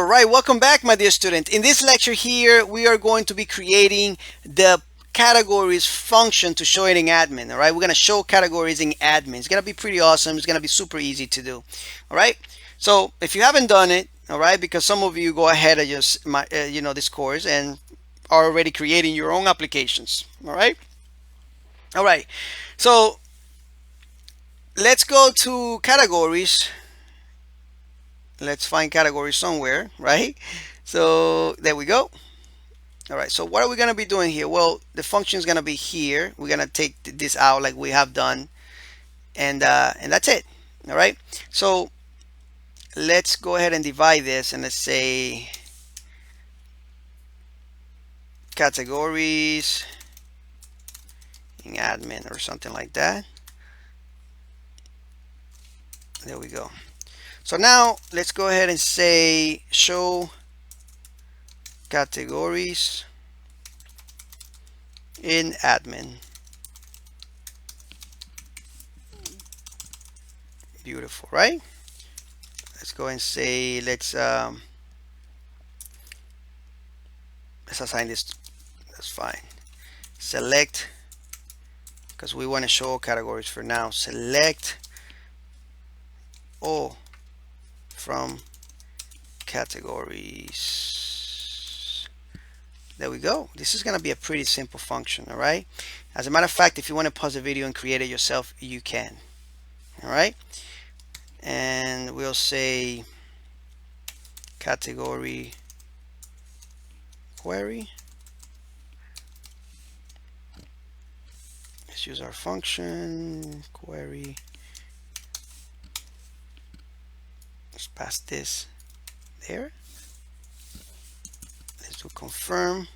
right, welcome back, my dear student. In this lecture here, we are going to be creating the categories function to show it in admin. All right, we're going to show categories in admin. It's going to be pretty awesome. It's going to be super easy to do. All right, so if you haven't done it, all right, because some of you go ahead of this course and are already creating your own applications. All right. So let's go to categories. Let's find categories somewhere, right? So there we go. All right, so what are we going to be doing here? Well, the function is going to be here. We're going to take this out like we have done, and that's it. All right, so let's go ahead and divide this, and let's say categories in admin or something like that. There we go. So now let's go ahead and say show categories in admin. Beautiful, right? Let's go and say let's assign this. That's fine. Select, because we want to show categories for now. Select all from categories. There we go. This is going to be a pretty simple function. All right. As a matter of fact, if you want to pause the video and create it yourself, you can. All right. And we'll say category query. Let's use our function query. Let's pass this there. Let's do confirm.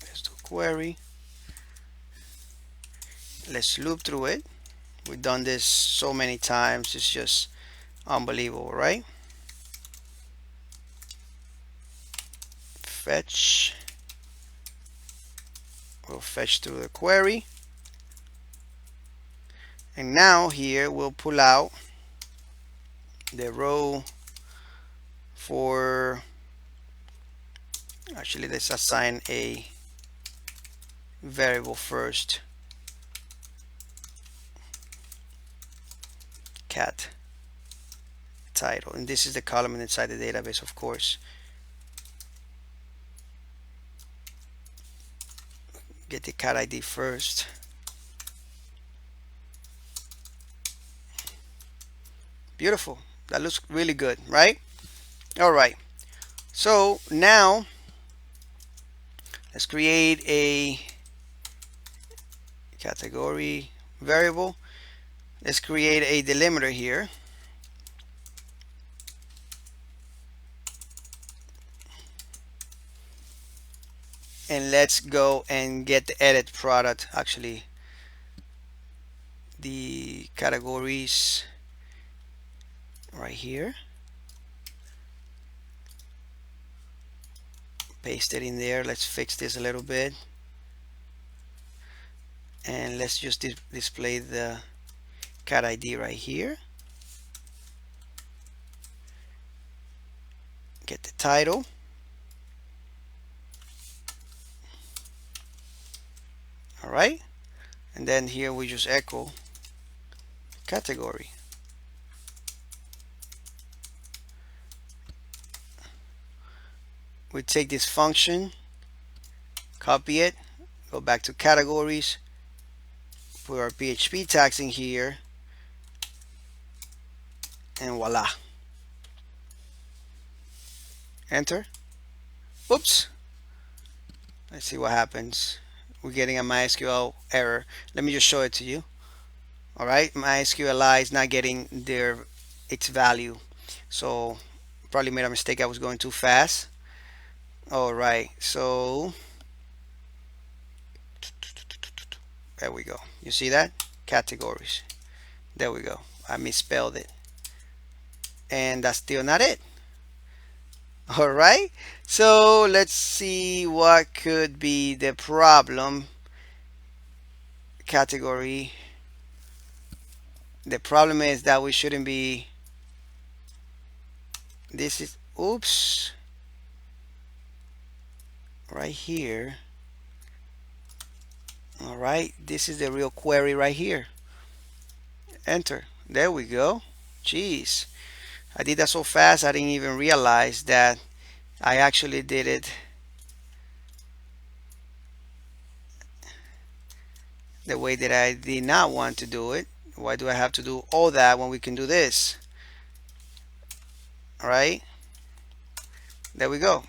Let's do query. Let's loop through it. We've done this so many times. It's just unbelievable, right? Fetch. We'll fetch through the query. And now here we'll pull out the row for, actually let's assign a variable first. Cat title, and this is the column inside the database, of course. Get the cat ID first. Beautiful. That looks really good, right? All right. So now let's create a category variable. Let's create a delimiter here. And let's go and get the edit product, actually the categories right here. Paste it in there. Let's fix this a little bit. And let's just display the cat ID right here. Get the title. All right. And then here we just echo category. We take this function, copy it, go back to categories, put our PHP tags in here, and voila. Enter. Oops. Let's see what happens. We're getting a MySQL error. Let me just show it to you. All right, MySQLi is not getting its value. So probably made a mistake. I was going too fast. All right, so there we go. You see that? Categories. There we go. I misspelled it. And that's still not it. All right, so let's see what could be the problem. Category. The problem is that we shouldn't be This is, oops, right here. All right, this is the real query right here. Enter. There we go. Jeez, I did that so fast I didn't even realize that I actually did it the way that I did not want to do it. Why do I have to do all that when we can do this? All right, there we go.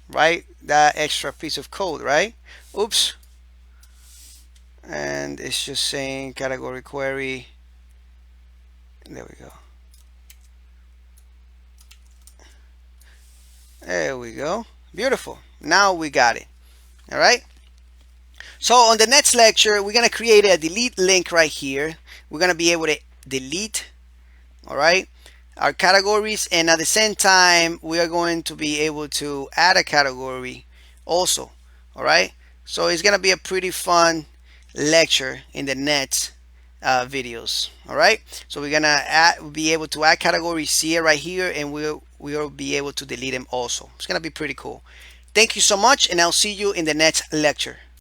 Right, that extra piece of code, right? Oops. And it's just saying category query. There we go. There we go. Beautiful. Now we got it. All right. So on the next lecture, we're going to create a delete link right here. We're going to be able to delete, all right, our categories. And at the same time, we are going to be able to add a category also. All right. So it's going to be a pretty fun lecture in the next videos. All right. So we're going to be able to add categories here right here, and we'll be able to delete them also. It's going to be pretty cool. Thank you so much, and I'll see you in the next lecture.